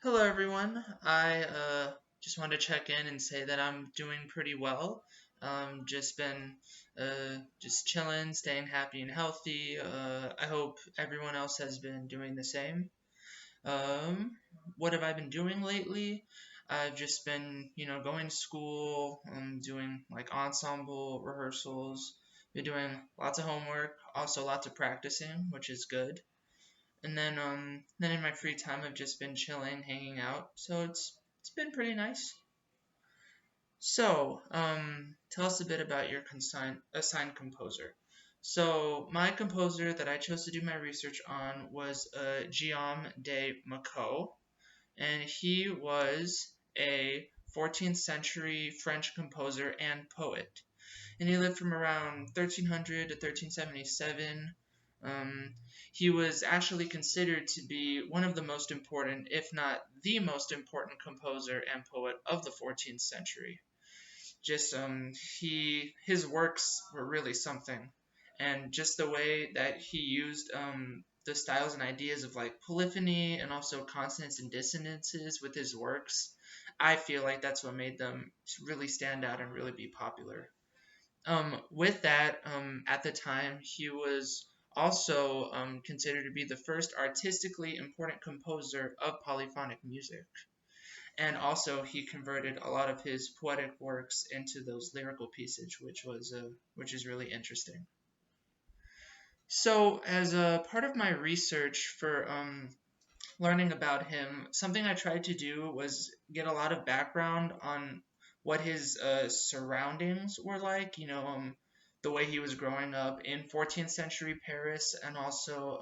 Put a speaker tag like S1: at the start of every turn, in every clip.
S1: Hello, everyone. I just wanted to check in and say that I'm doing pretty well. Just been just chilling, staying happy and healthy. I hope everyone else has been doing the same. Um, what have I been doing lately? I've just been, going to school, doing like ensemble rehearsals, been doing lots of homework, also lots of practicing, which is good. And then in my free time I've just been chilling, hanging out. So it's been pretty nice. So, tell us a bit about your assigned composer. So, my composer that I chose to do my research on was Guillaume de Macault, and he was a 14th century French composer and poet, and he lived from around 1300 to 1377. Um, he was actually considered to be one of the most important, if not the most important, composer and poet of the 14th century. Just his works were really something, and just the way that he used the styles and ideas of like polyphony and also consonants and dissonances with his works, I feel like that's what made them really stand out and really be popular. With that, at the time, he was also considered to be the first artistically important composer of polyphonic music. And also, he converted a lot of his poetic works into those lyrical pieces, which is really interesting. So, as a part of my research for learning about him, something I tried to do was get a lot of background on what his surroundings were like. The way he was growing up in 14th century Paris, and also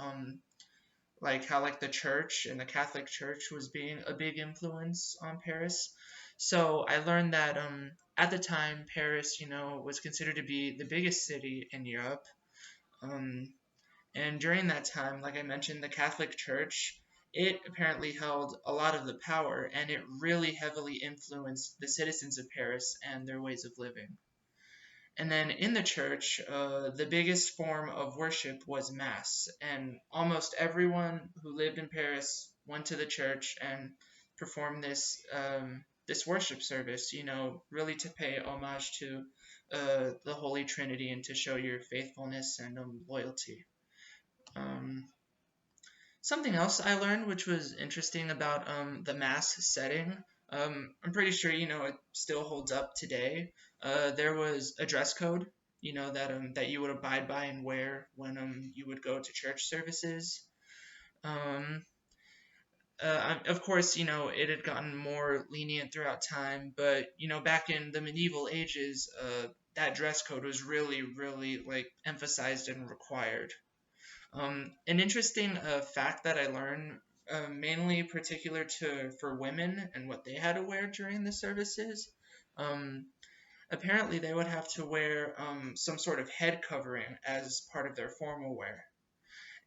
S1: like how like the church and the Catholic Church was being a big influence on Paris. So I learned that at the time Paris, was considered to be the biggest city in Europe. Um, and during that time, like I mentioned, the Catholic Church, it apparently held a lot of the power, and it really heavily influenced the citizens of Paris and their ways of living. And then in the church, the biggest form of worship was Mass, and almost everyone who lived in Paris went to the church and performed this worship service. Really to pay homage to the Holy Trinity and to show your faithfulness and loyalty. Um, Something else I learned, which was interesting about the mass setting, I'm pretty sure it still holds up today. There was a dress code, that you would abide by and wear when you would go to church services. Um, of course, it had gotten more lenient throughout time, but back in the medieval ages, that dress code was really, really like emphasized and required. An interesting fact that I learned, mainly particular to for women and what they had to wear during the services, um, apparently they would have to wear some sort of head covering as part of their formal wear.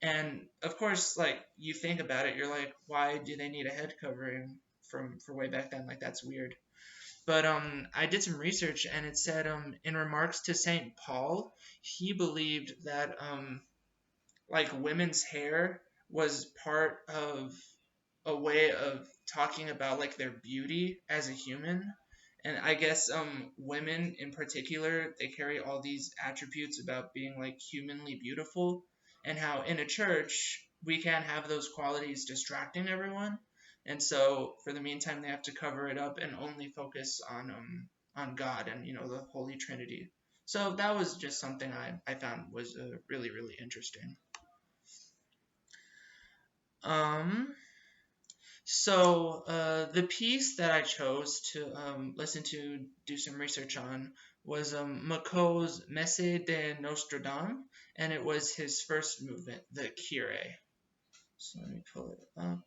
S1: And of course, like you think about it, you're like, why do they need a head covering from for way back then? Like that's weird. But I did some research, and it said in remarks to Saint Paul, he believed that like women's hair was part of a way of talking about like their beauty as a human. And I guess women in particular, they carry all these attributes about being like humanly beautiful, and how in a church we can't have those qualities distracting everyone. And so for the meantime they have to cover it up and only focus on God and the Holy Trinity. So that was just something I found was really, really interesting. Um, the piece that I chose to listen to, do some research on, was Macault's Messe de Notre Dame, and it was his first movement, the Kyrie. So let me pull it up.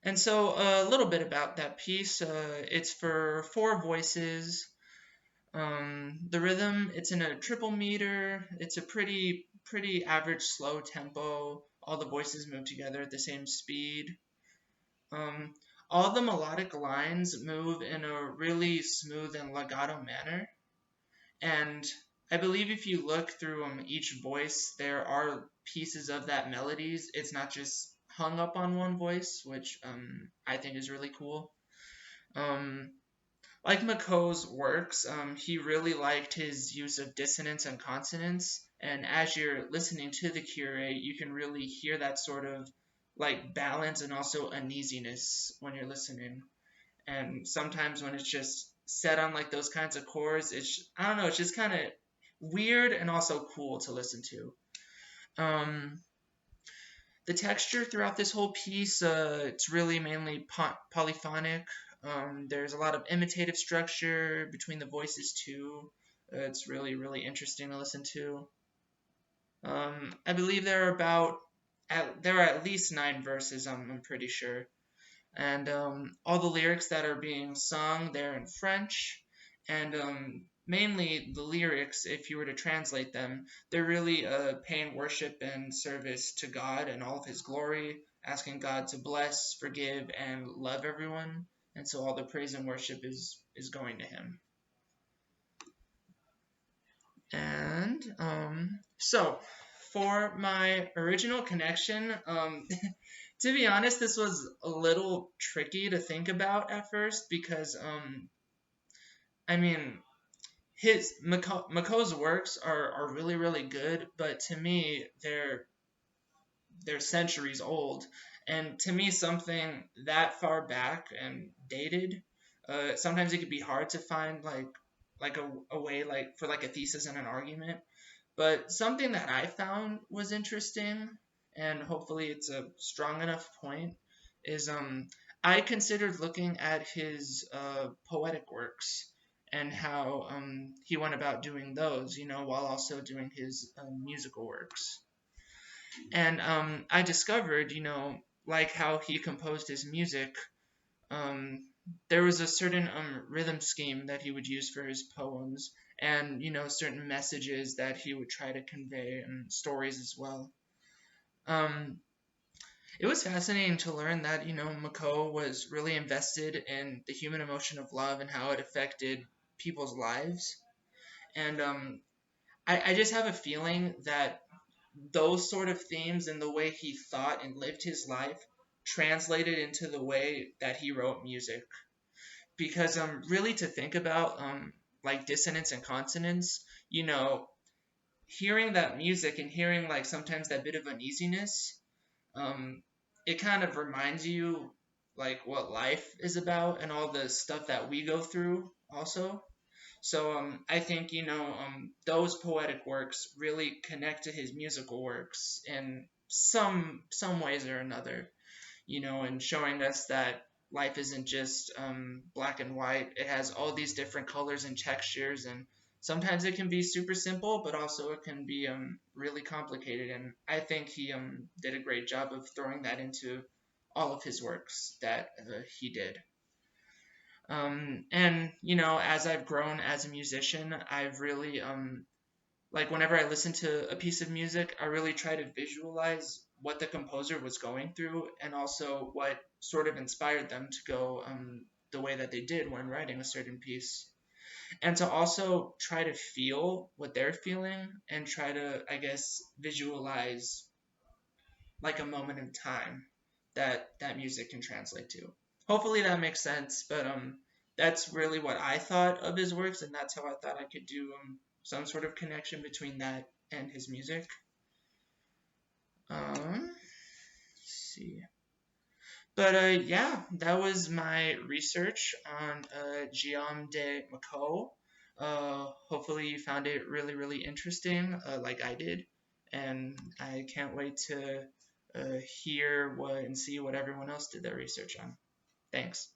S1: And so a little bit about that piece. It's for four voices. The rhythm, it's in a triple meter. It's a pretty average slow tempo. All the voices move together at the same speed. Um, all the melodic lines move in a really smooth and legato manner, and I believe if you look through each voice, there are pieces of that melodies. It's not just hung up on one voice, which I think is really cool. Um, like Mako's works, he really liked his use of dissonance and consonance, and as you're listening to the curate, you can really hear that sort of like balance and also uneasiness when you're listening. And sometimes when it's just set on like those kinds of chords, I don't know, it's just kind of weird and also cool to listen to. Um, the texture throughout this whole piece, it's really mainly polyphonic. There's a lot of imitative structure between the voices too. It's really interesting to listen to. I believe there are at least 9 verses. I'm pretty sure, and all the lyrics that are being sung they're in French, and mainly the lyrics, if you were to translate them, they're really paying worship and service to God and all of His glory, asking God to bless, forgive, and love everyone, and so all the praise and worship is going to Him. And so for my original connection, to be honest, this was a little tricky to think about at first because, I mean, Mako's works are really good, but to me they're centuries old, and to me something that far back and dated, sometimes it could be hard to find like a way like for like a thesis and an argument. But something that I found was interesting, and hopefully it's a strong enough point, is I considered looking at his poetic works and how he went about doing those, while also doing his musical works. And I discovered, like how he composed his music, um, there was a certain rhythm scheme that he would use for his poems, and certain messages that he would try to convey, and stories as well. Um, it was fascinating to learn that Mako was really invested in the human emotion of love and how it affected people's lives. And I just have a feeling that those sort of themes and the way he thought and lived his life translated into the way that he wrote music. Because really to think about like dissonance and consonance, hearing that music and hearing like sometimes that bit of uneasiness, um, it kind of reminds you like what life is about and all the stuff that we go through also. So I think those poetic works really connect to his musical works in some ways or another, and showing us that life isn't just black and white. It has all these different colors and textures, and sometimes it can be super simple, but also it can be really complicated. And I think he did a great job of throwing that into all of his works that he did. And as I've grown as a musician, I've really like whenever I listen to a piece of music, I really try to visualize what the composer was going through and also what sort of inspired them to go the way that they did when writing a certain piece. And to also try to feel what they're feeling and try to, I guess, visualize like a moment in time that that music can translate to. Hopefully that makes sense, but that's really what I thought of his works, and that's how I thought I could do some sort of connection between that and his music. Let's see. But yeah, that was my research on Guillaume de Mako. Hopefully you found it really interesting, like I did, and I can't wait to hear what and see what everyone else did their research on. Thanks.